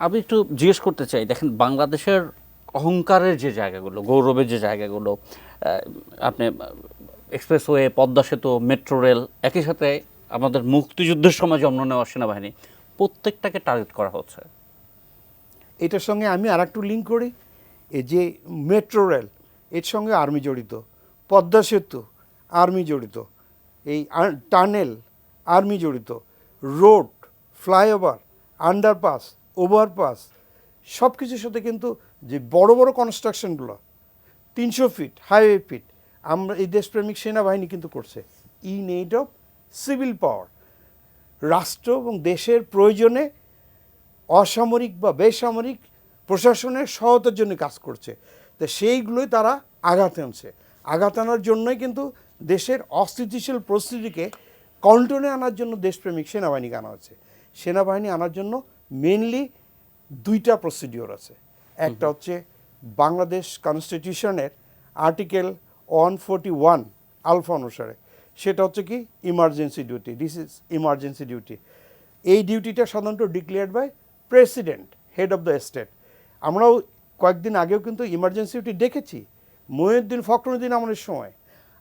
আমি একটু জিজ্ঞেস করতে চাই, দেখেন বাংলাদেশের অহংকারের যে জায়গাগুলো, গৌরবের যে জায়গাগুলো, আপনি এক্সপ্রেসওয়ে, পদ্মা সেতু, মেট্রো রেল, একই সাথে আমাদের মুক্তিযুদ্ধের সময় জন্ম নেওয়া সেনাবাহিনী, প্রত্যেকটাকে টার্গেট করা হচ্ছে। এটার সঙ্গে আমি আর একটু লিঙ্ক করি, এই যে মেট্রো রেল, এর সঙ্গে আর্মি জড়িত, পদ্মা সেতু আর্মি জড়িত, এই টানেল আর্মি জড়িত, রোড, ফ্লাইওভার, আন্ডারপাস, ওভারপাস, সব কিছুর সাথে কিন্তু যে বড় বড় কনস্ট্রাকশনগুলো 300 ফিট হাইওয়ে ফিট, আমরা এই দেশপ্রেমিক সেনাবাহিনী কিন্তু করছে ইন এইড অফ সিভিল পাওয়ার। রাষ্ট্র এবং দেশের প্রয়োজনে অসামরিক বা বেসামরিক প্রশাসনের সহায়তার জন্য কাজ করছে। তো সেইগুলোই তারা আঘাত আনছে। আঘাত আনার জন্যই কিন্তু দেশের অস্থিতিশীল পরিস্থিতিকে কন্ট্রোলে আনার জন্য দেশপ্রেমিক সেনাবাহিনীকে আনা হচ্ছে। সেনাবাহিনী আনার জন্য মেনলি দুইটা প্রসিডিওর আছে। একটা হচ্ছে বাংলাদেশ কনস্টিটিউশনের আর্টিকেল 141 আলফা অনুসারে, সেটা হচ্ছে কি emergency duty, this is emergency duty. এই ডিউটিটা সাধারণত declared by president, head of the state. আমরাও কয়েকদিন আগেও কিন্তু ইমার্জেন্সি ডিউটি দেখেছি মহিউদ্দিন ফখরুদ্দিন আমাদের সময়।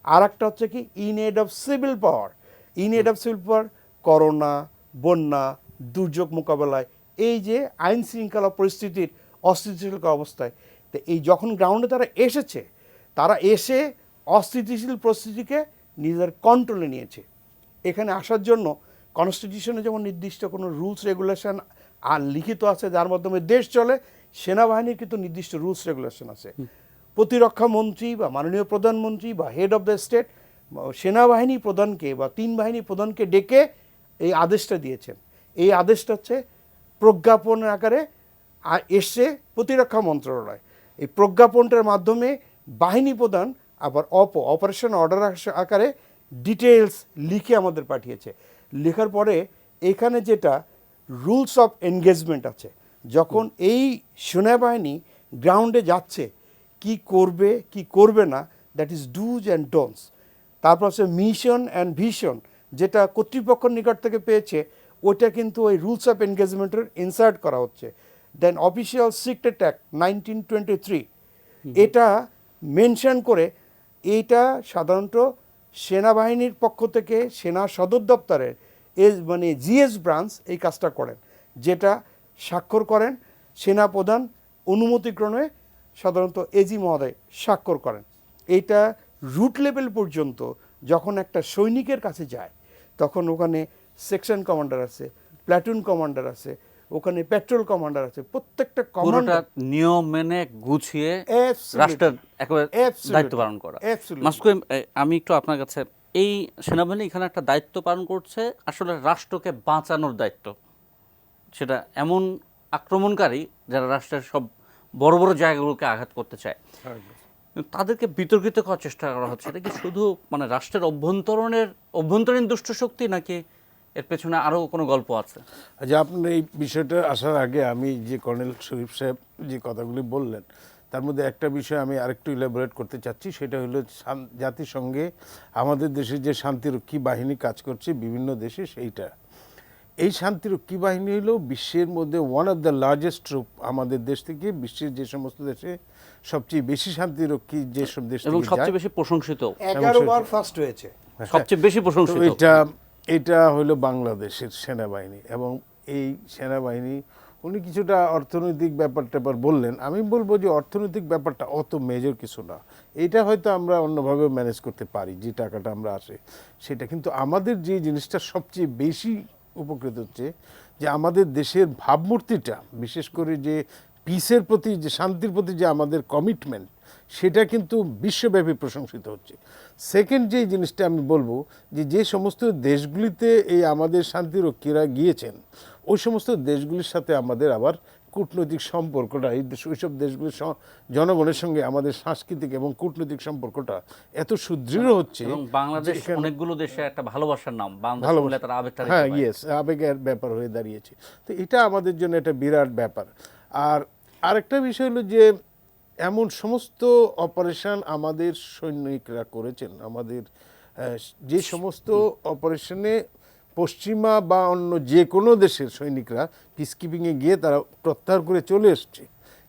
আর একটা হচ্ছে কি in add of civil power. In add of civil power corona, বন্যা, দুর্যোগ মোকাবেলায়, এই যে আইন শৃঙ্খলা পরিস্থিতির অস্থিতিশীল অবস্থায়, তো এই যখন গ্রাউন্ডে তারা এসেছে, তারা এসে অস্থিতিশীল পরিস্থিতিকে নিজের কন্ট্রোলে নিয়েছে। এখানে আসার জন্য কনস্টিটিউশনে যেমন নির্দিষ্ট কোনো রুলস রেগুলেশন আর লিখিত আছে যার মাধ্যমে দেশ চলে, সেনাবাহিনীর কিন্তু নির্দিষ্ট রুলস রেগুলেশন আছে। প্রতিরক্ষা মন্ত্রী বা মাননীয় প্রধানমন্ত্রী বা হেড অফ দ্য স্টেট সেনাবাহিনী প্রধানকে বা 3 বাহিনী প্রধানকে ডেকে এই আদেশটা দিয়েছেন। এই আদেশটা হচ্ছে প্রজ্ঞাপনের আকারে এসছে প্রতিরক্ষা মন্ত্রণালয়। এই প্রজ্ঞাপনটার মাধ্যমে বাহিনী প্রধান আবার অপারেশন অর্ডার আকারে ডিটেলস লিখে আমাদের পাঠিয়েছে। লেখার পরে এখানে যেটা রুলস অফ এনগেজমেন্ট আছে, যখন এই সেনাবাহিনী গ্রাউন্ডে যাচ্ছে কি করবে কি করবে না, that is dos and don'ts. তারপর হচ্ছে মিশন অ্যান্ড ভিশন, যেটা কর্তৃপক্ষের নিকট থেকে পেয়েছে, ওইটা কিন্তু ওই রুলস অফ এনগেজমেন্টের ইনসার্ট করা হচ্ছে। দেন অফিসিয়াল সিক্রেট অ্যাক্ট 1923, এটা মেনশন করে, এইটা সাধারণত সেনাবাহিনীর পক্ষ থেকে সেনা সদর দপ্তরের মানে জিএস ব্রাঞ্চ এই কাজটা করেন, যেটা স্বাক্ষর করেন সেনাপ্রধান অনুমতিক্রমে, সাধারণত এজি মহোদয় স্বাক্ষর করেন। এইটা রুট লেভেল পর্যন্ত যখন একটা সৈনিকের কাছে যায়, তখন ওখানে সেকশন কমান্ডার আছে, প্ল্যাটুন কমান্ডার আছে, ওখানে পেট্রোল কমান্ডার আছে, প্রত্যেকটা কমান্ডার নিয়ম মেনে গুছিয়ে রাষ্ট্রের একেবারে দায়িত্ব পালন করা। মাসকুম, আমি একটু আপনার কাছে, এই সেনাবাহিনী এখানে একটা দায়িত্ব পালন করছে, আসলে রাষ্ট্রকে বাঁচানোর দায়িত্ব। সেটা এমন আক্রমণকারী যারা রাষ্ট্রের সব বড় বড় জায়গাগুলোকে আঘাত করতে চায়, তাদেরকে বিতর্কিত করার চেষ্টা করা হচ্ছে। এটা কি শুধু মানে রাষ্ট্রের অভ্যন্তরীণ দুষ্ট শক্তি, নাকি এর পেছনে আরও কোনো গল্প আছে? আচ্ছা, আপনার এই বিষয়টা আসার আগে আমি যে কর্নেল শরীফ সাহেব যে কথাগুলি বললেন, তার মধ্যে একটা বিষয় আমি আরেকটু ইলাবোরেট করতে চাচ্ছি। সেটা হলো জাতিসংঘে আমাদের দেশে যে শান্তিরক্ষী বাহিনী কাজ করছে বিভিন্ন দেশে, সেইটা এই শান্তিরক্ষী বাহিনী হলো বিশ্বের মধ্যে one of the largest troop. আমাদের দেশ থেকে বিশ্বের যে সমস্ত দেশে সবচেয়ে বেশি শান্তিরক্ষী যেসব দেশ এবং সবচেয়ে বেশি প্রশংসিত, 11 বার ফার্স্ট হয়েছে, সবচেয়ে বেশি প্রশংসিত। এটা হলো বাংলাদেশের সেনাবাহিনী। এবং এই সেনাবাহিনী, উনি কিছুটা অর্থনৈতিক ব্যাপারটা বললেন, আমি বলবো যে অর্থনৈতিক ব্যাপারটা অত মেজর কিছু না। এটা হয়তো আমরা অন্যভাবে ম্যানেজ করতে পারি, যে টাকাটা আমরা আসে সেটা। কিন্তু আমাদের যে জিনিসটা সবচেয়ে বেশি উপকৃত হচ্ছে, যে আমাদের দেশের ভাবমূর্তিটা, বিশেষ করে যে পিসের প্রতি, যে শান্তির প্রতি যে আমাদের কমিটমেন্ট, সেটা কিন্তু বিশ্বব্যাপী প্রশংসিত হচ্ছে। সেকেন্ড যে জিনিসটা আমি বলবো, যে সমস্ত দেশগুলিতে এই আমাদের শান্তিরক্ষীরা গিয়েছেন, ওই সমস্ত দেশগুলির সাথে আমাদের আবার কূটনৈতিক সম্পর্কটা, ওইসব দেশগুলির জনগণের সঙ্গে আমাদের সাংস্কৃতিক এবং কূটনৈতিক সম্পর্কটা এত সুদৃঢ় হচ্ছে। এবং বাংলাদেশ অনেকগুলো দেশে একটা ভালোবাসার নাম, হ্যাঁ, ইয়েস, আবেগের ব্যাপার হয়ে দাঁড়িয়েছে। তো এটা আমাদের জন্য একটা বিরাট ব্যাপার। আর আরেকটা বিষয় হলো যে এমন সমস্ত অপারেশন আমাদের সৈনিকরা করেছেন, আমাদের যে সমস্ত অপারেশনে পশ্চিমা বা অন্য যে কোনো দেশের সৈনিকরা পিসকিপিংয়ে গিয়ে তারা প্রত্যাহার করে চলে এসছে,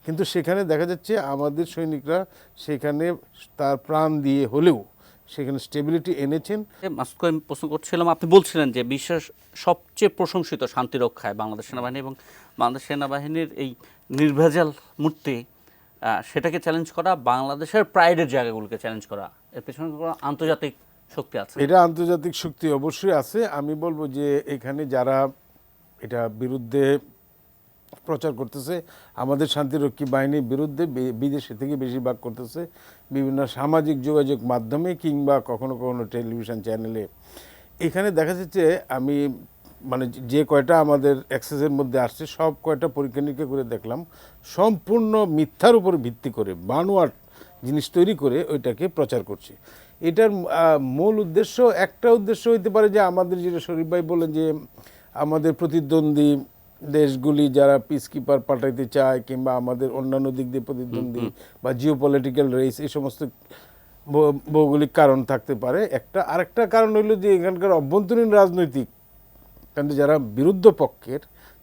কিন্তু সেখানে দেখা যাচ্ছে আমাদের সৈনিকরা সেখানে তার প্রাণ দিয়ে হলেও সেখানে স্টেবিলিটি এনেছেন। মাসুদকে আমি প্রশ্ন করছিলাম, আপনি বলছিলেন যে বিশ্বের সবচেয়ে প্রশংসিত শান্তি রক্ষায় বাংলাদেশ সেনাবাহিনী, এবং বাংলাদেশ সেনাবাহিনীর এই নির্ভেজাল মূর্তি সেটাকে চ্যালেঞ্জ করা, বাংলাদেশের প্রাইডের জায়গাগুলোকে চ্যালেঞ্জ করা, এর পেছনে কোনো আন্তর্জাতিক শক্তি আছে? এটা আন্তর্জাতিক শক্তি অবশ্যই আছে। আমি বলবো যে এখানে যারা এটা বিরুদ্ধে প্রচার করতেছে, আমাদের শান্তিরক্ষী বাহিনীর বিরুদ্ধে বিদেশে থেকে বেশিরভাগ করতেছে বিভিন্ন সামাজিক যোগাযোগ মাধ্যমে কিংবা কখনো কখনো টেলিভিশন চ্যানেলে। এখানে দেখা যাচ্ছে আমি মানে যে কয়টা আমাদের অ্যাক্সেসের মধ্যে আসছে সব কয়টা পরীক্ষা নিরীক্ষা করে দেখলাম সম্পূর্ণ মিথ্যার উপর ভিত্তি করে বানোয়াট জিনিস তৈরি করে ওইটাকে প্রচার করছে। এটার মূল উদ্দেশ্য, একটা উদ্দেশ্য হইতে পারে যে আমাদের যেটা শরীফ ভাই বলেন যে আমাদের প্রতিদ্বন্দ্বী দেশগুলি যারা পিসকিপার পাঠাইতে চায় কিংবা আমাদের অন্যান্য দিক দিয়ে প্রতিদ্বন্দ্বী বা জিওপলিটিক্যাল রেস, এই সমস্ত ভৌগোলিক কারণ থাকতে পারে। আরেকটা কারণ হইলো যে এখানকার অভ্যন্তরীণ রাজনৈতিক, কারণ যারা বিরুদ্ধ পক্ষের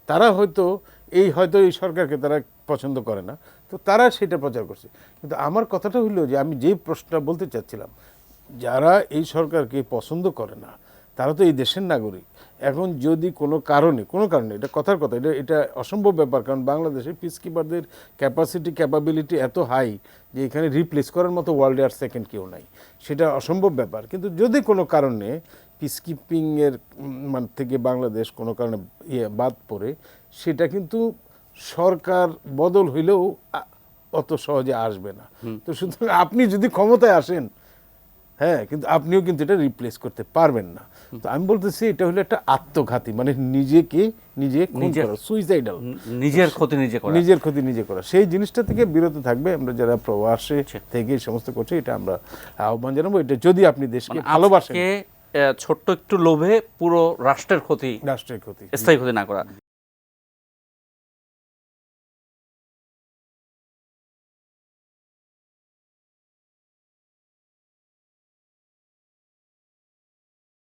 তারা হয়তো এই সরকারকে তারা পছন্দ করে না, তো তারা সেটা প্রচার করছে। কিন্তু আমার কথাটা হইলো যে আমি যেই প্রশ্নটা বলতে চাচ্ছিলাম, যারা এই সরকারকে পছন্দ করে না তারা তো এই দেশের নাগরিক। এখন যদি কোনো কারণে এটা কথার কথা, এটা অসম্ভব ব্যাপার, কারণ বাংলাদেশে পিসকিপারদের ক্যাপাবিলিটি এত হাই যে এখানে রিপ্লেস করার মতো ওয়ার্ল্ডে আর সেকেন্ড কেউ নাই, সেটা অসম্ভব ব্যাপার। কিন্তু যদি কোনো কারণে পিসকিপিংয়ের থেকে বাংলাদেশ কোনো কারণে বাদ পড়ে, সেটা কিন্তু সরকার বদল হইলেও অত সহজে আসবে না। তো সুতরাং আপনি যদি ক্ষমতায় আসেন, হ্যাঁ, কিন্তু আপনিও কিন্তু এটা রিপ্লেস করতে পারবেন না। তো আমি বলতেছি এটা হলো একটা আত্মঘাতী, মানে নিজে সুইসাইডাল, নিজের ক্ষতি নিজে করা। সেই জিনিসটা থেকে বিরত থাকবে। আমরা যারা প্রবাসে থেকে এই সমস্ত করছে, এটা আমরা আহ্বান জানাবো। এটা যদি আপনি দেশকে ভালোবাসেন, ছোট্ট একটু লোভে পুরো রাষ্ট্রের ক্ষতি স্থায়ী ক্ষতি না করা।